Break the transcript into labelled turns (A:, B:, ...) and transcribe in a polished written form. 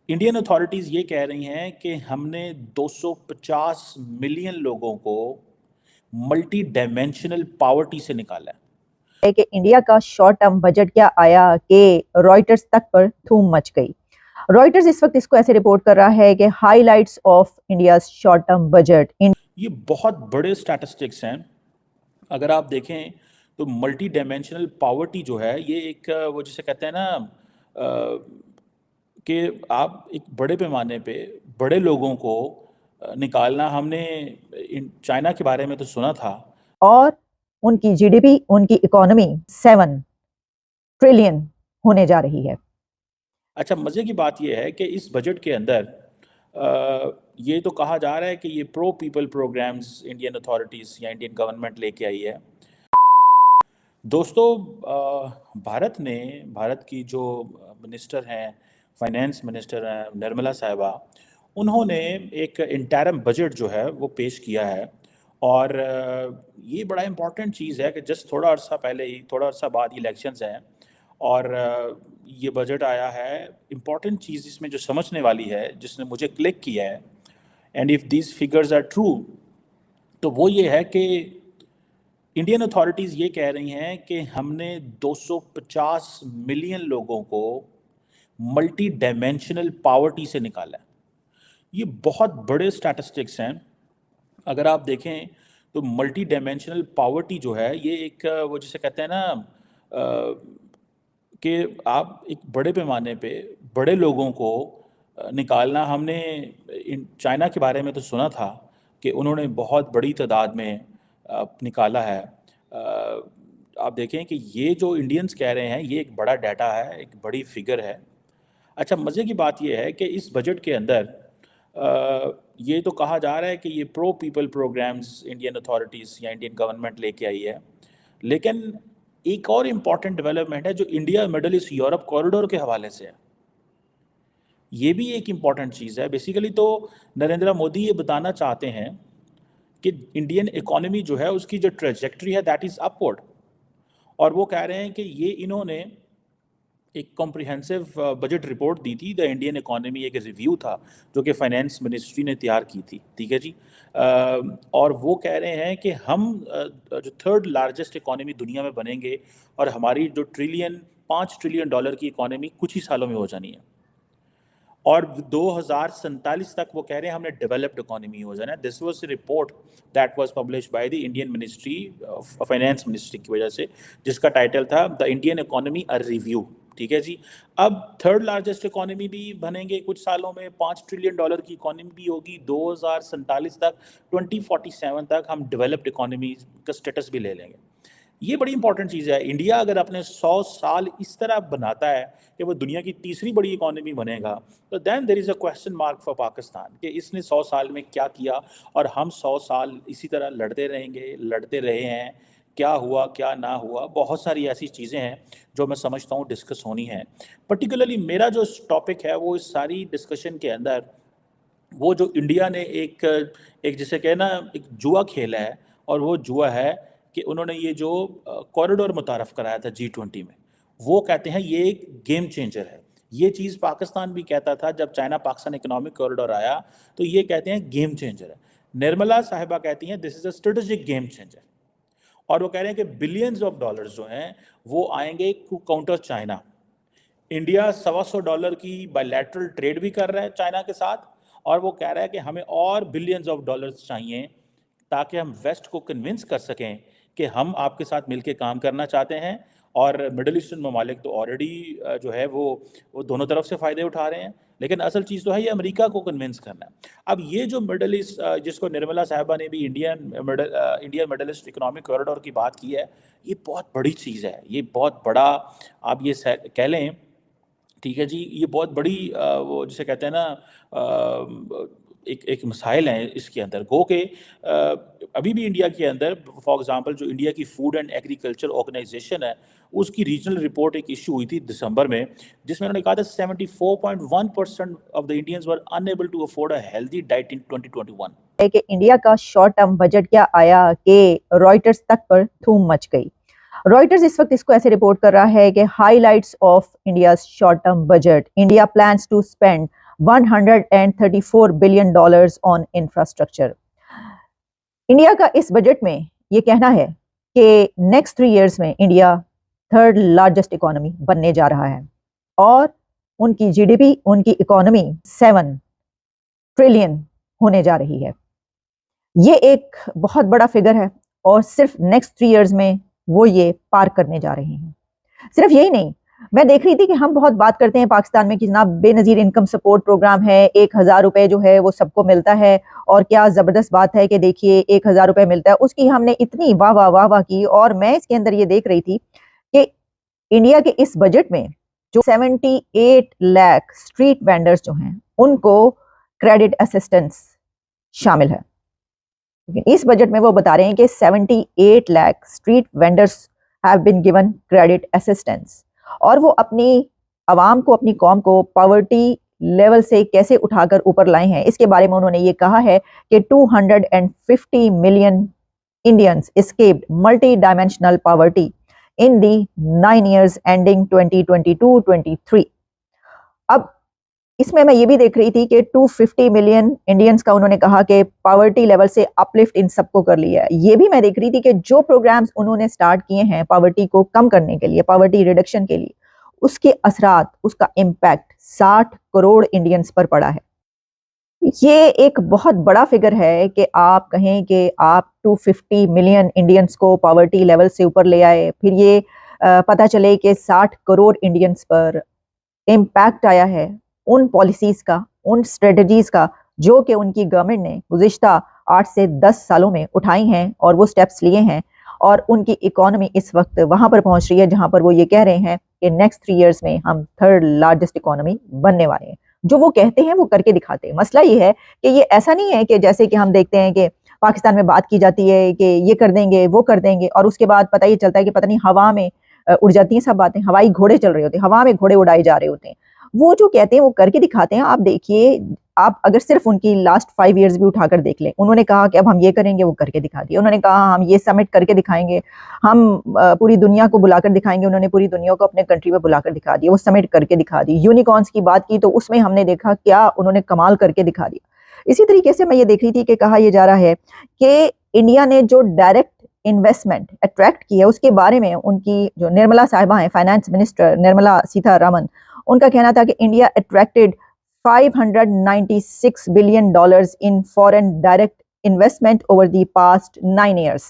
A: Indian authorities ये कह रही हैं कि हमने 250 मिलियन लोगों को मल्टी डायमेंशनल पॉवर्टी से निकाला है।
B: कि इंडिया का शॉर्ट टर्म बजट क्या आया कि रॉयटर्स तक पर धूम मच गई। रॉयटर्स इस वक्त इसको ऐसे रिपोर्ट कर रहा है कि highlights of India short term budget
A: ये बहुत बड़े स्टैटिस्टिक्स हैं। अगर आप देखें तो मल्टी डायमेंशनल पॉवर्टी जो है ये एक वो जिसे कहते हैं ना कि आप एक बड़े पैमाने पे बड़े लोगों को निकालना। हमने चाइना के बारे में तो सुना था।
B: और उनकी जीडीपी, उनकी इकोनॉमी 7 ट्रिलियन होने जा रही है।
A: अच्छा, मज़े की बात यह है कि इस बजट के अंदर ये तो कहा जा रहा है कि ये pro people programmes Indian authorities या इंडियन गवर्नमेंट लेके आई है। दोस्तों, भारत की जो मिनिस्टर हैं, फाइनेंस मिनिस्टर हैं निर्मला साहिबा, उन्होंने एक इंटरिम बजट जो है वो पेश किया है। और ये बड़ा इम्पॉर्टेंट चीज़ है कि जस्ट थोड़ा अर्सा बाद इलेक्शंस हैं और ये बजट आया है। इम्पॉर्टेंट चीज़ इसमें जो समझने वाली है, जिसने मुझे क्लिक किया है, and if these figures are true, तो वो ये है कि इंडियन अथॉरिटीज़ ये कह रही हैं कि हमने 250 मिलियन लोगों को मल्टी डायमेंशनल पॉवर्टी से निकाला है। ये बहुत बड़े स्टैटिस्टिक्स हैं। अगर आप देखें तो मल्टी डायमेंशनल पॉवर्टी जो है ये एक वो जिसे कहते हैं ना कि आप एक बड़े पैमाने पे बड़े लोगों को निकालना। हमने चाइना के बारे में तो सुना था कि उन्होंने बहुत बड़ी तादाद में निकाला है। आप देखें कि ये जो इंडियंस कह रहे हैं ये एक बड़ा डाटा है, एक बड़ी फिगर है। अच्छा, मज़े की बात यह है कि इस बजट के अंदर ये तो कहा जा रहा है कि ये pro people programmes Indian authorities या इंडियन गवर्नमेंट लेके आई है, लेकिन एक और इम्पॉर्टेंट डेवलपमेंट है जो India middle east Europe corridor के हवाले से है। ये भी एक इम्पॉर्टेंट चीज़ है। बेसिकली तो नरेंद्र मोदी ये बताना चाहते हैं कि इंडियन इकोनॉमी जो है उसकी जो ट्रेजेक्ट्री है दैट इज़ अपवर्ड। और वो कह रहे हैं कि ये इन्होंने एक कॉम्प्रिहेंसिव बजट रिपोर्ट दी थी, द इंडियन इकोनॉमी, एक रिव्यू था जो कि फाइनेंस मिनिस्ट्री ने तैयार की थी। ठीक है जी। और वो कह रहे हैं कि हम जो थर्ड लार्जेस्ट इकोनॉमी दुनिया में बनेंगे और हमारी जो 5 ट्रिलियन डॉलर की इकोनॉमी कुछ ही सालों में हो जानी है। और 2047 तक वो कह रहे हैं हमने डेवलप्ड इकोनॉमी हो जाना है। This was the report that was published by the Indian ministry of finance ministry की वजह से, जिसका टाइटल था the Indian economy a review. ठीक है जी। अब थर्ड लार्जेस्ट इकोनॉमी भी बनेंगे कुछ सालों में, 5 ट्रिलियन डॉलर की इकोनॉमी भी होगी 2047 तक। 2047 तक हम डेवलप्ड इकोनॉमी का स्टेटस भी ले लेंगे। ये बड़ी इंपॉर्टेंट चीज़ है। इंडिया अगर अपने 100 साल इस तरह बनाता है कि वो दुनिया की तीसरी बड़ी इकोनॉमी बनेगा, तो then there is a question mark for Pakistan कि इसने 100 साल में क्या किया। और हम 100 साल इसी तरह लड़ते रहेंगे, लड़ते रहे हैं, क्या हुआ क्या ना हुआ। बहुत सारी ऐसी चीज़ें हैं जो मैं समझता हूँ डिस्कस होनी है। पर्टिकुलरली मेरा जो टॉपिक है वो इस सारी डिस्कशन के अंदर वो जो इंडिया ने एक एक जिसे कहना एक जुआ खेला है, और वो जुआ है कि उन्होंने ये जो कॉरिडोर मुतारफ़ कराया था G20 में, वो कहते हैं ये एक गेम चेंजर है। ये चीज़ पाकिस्तान भी कहता था जब चाइना पाकिस्तान इकोनॉमिक कॉरिडोर आया, तो ये कहते हैं गेम चेंजर है। निर्मला साहिबा कहती हैं this is a strategic game changer. और वो कह रहे हैं कि बिलियंस ऑफ डॉलर्स जो हैं वो आएंगे काउंटर चाइना। इंडिया $125 की बायलैटरल ट्रेड भी कर रहा है चाइना के साथ, और वो कह रहा है कि हमें और बिलियंस ऑफ डॉलर्स चाहिए ताकि हम वेस्ट को कन्विंस कर सकें कि हम आपके साथ मिलकर काम करना चाहते हैं। और मिडल ईस्टर्न ममालिक तो ऑलरेडी जो है वो दोनों तरफ से फ़ायदे उठा रहे हैं, लेकिन असल चीज़ तो है ये अमेरिका को कन्विंस करना है। अब ये जो मिडल ईस्ट जिसको निर्मला साहिबा ने भी India middle east economic corridor की बात की है, ये बहुत बड़ी चीज़ है। ये बहुत बड़ा आप ये कह लें, ठीक है जी, ये बहुत बड़ी वो जिसे कहते हैं ना एक मिसाइल है इसके अंदर। गो के अभी भी इंडिया के अंदर फॉर एग्जांपल जो इंडिया की फूड एंड एग्रीकल्चर ऑर्गेनाइजेशन है, उसकी रीजनल रिपोर्ट एक इशू हुई थी दिसंबर में, जिसमें उन्होंने कहा था 74.1% of the Indians were unable to afford a healthy diet in 2021।
B: कि इंडिया का शॉर्ट टर्म बजट क्या आया कि रॉयटर्स तक पर धूम मच गई। रॉयटर्स इस वक्त इसको ऐसे रिपोर्ट कर रहा है कि highlights of India short term budget, India plans to spend $134 billion on infrastructure. India का इस बजट में ये कहना है कि नेक्स्ट 3 इयर्स में इंडिया 3rd लार्जेस्ट इकोनॉमी बनने जा रहा है और उनकी जीडीपी, उनकी इकोनॉमी 7 ट्रिलियन होने जा रही है। ये एक बहुत बड़ा फिगर है और सिर्फ नेक्स्ट 3 इयर्स में वो ये पार करने जा रहे हैं। सिर्फ यही नहीं, मैं देख रही थी कि हम बहुत बात करते हैं पाकिस्तान में कि जनाब बेनज़ीर इनकम सपोर्ट प्रोग्राम है, 1000 रुपए जो है वो सबको मिलता है और क्या ज़बरदस्त बात है कि देखिए 1000 रुपए मिलता है। उसकी हमने इतनी वाह वाह वाह वाह की और मैं इसके अंदर ये देख रही थी कि इंडिया के इस बजट में जो 78 लाख स्ट्रीट वेंडर्स जो हैं उनको क्रेडिट असिस्टेंस शामिल है। इस बजट में वो बता रहे हैं कि 78 lakh street vendors have been given credit assistance और वो अपनी आवाम को, अपनी कौम को पॉवर्टी लेवल से कैसे उठाकर ऊपर लाए हैं। इसके बारे में उन्होंने ये कहा है कि 250 million Indians escaped multi dimensional poverty in the 9 years ending 2022-23। अब इसमें मैं ये भी देख रही थी कि 250 मिलियन इंडियंस का उन्होंने कहा कि पॉवर्टी लेवल से अपलिफ्ट इन सबको कर लिया है। ये भी मैं देख रही थी कि जो प्रोग्राम्स उन्होंने स्टार्ट किए हैं पॉवर्टी को कम करने के लिए, पॉवर्टी रिडक्शन के लिए, उसके असरात, उसका इम्पैक्ट 60 करोड़ इंडियंस पर पड़ा है। ये एक बहुत बड़ा फिगर है कि आप कहें कि आप 250 मिलियन इंडियंस को पॉवर्टी लेवल से ऊपर ले आए, फिर ये पता चले कि 60 करोड़ इंडियंस पर इम्पैक्ट आया है उन पॉलिसीज़ का, उन स्ट्रेटजीज़ का जो कि उनकी गवर्नमेंट ने गुज़िश्ता 8 से 10 सालों में उठाई हैं और वो स्टेप्स लिए हैं और उनकी इकोनॉमी इस वक्त वहाँ पर पहुँच रही है जहाँ पर वो ये कह रहे हैं कि नेक्स्ट 3 इयर्स में हम 3rd लार्जेस्ट इकोनॉमी बनने वाले हैं। जो वो कहते हैं वो करके दिखाते हैं। मसला ये है कि ये ऐसा नहीं है कि जैसे कि हम देखते हैं कि पाकिस्तान में बात की जाती है कि ये कर देंगे, वो कर देंगे और उसके बाद पता ये चलता है कि पता नहीं हवा में उड़ जाती हैं सब बातें, हवाई घोड़े चल रहे होते हैं, हवा में घोड़े उड़ाए जा रहे होते हैं। वो जो कहते हैं वो करके दिखाते हैं। आप देखिए, आप अगर सिर्फ उनकी लास्ट 5 इयर्स भी उठाकर देख लें, उन्होंने कहा कि अब हम ये करेंगे, वो करके दिखा दिया। उन्होंने कहा हम ये समिट करके दिखाएंगे, हम पूरी दुनिया को बुलाकर दिखाएंगे, उन्होंने पूरी दुनिया को अपने कंट्री में बुलाकर दिखा दिया, वो समिट करके दिखा दी। यूनिकॉर्न्स की बात की तो उसमें हमने देखा क्या उन्होंने कमाल करके दिखा दिया। इसी तरीके से मैं ये देख रही थी कि कहा यह जा रहा है कि इंडिया ने जो डायरेक्ट इन्वेस्टमेंट अट्रैक्ट की है उसके बारे में उनकी जो निर्मला साहिबा हैं, फाइनेंस मिनिस्टर निर्मला सीतारमन, उनका कहना था कि India attracted $596 billion in foreign direct investment over the past 9 years।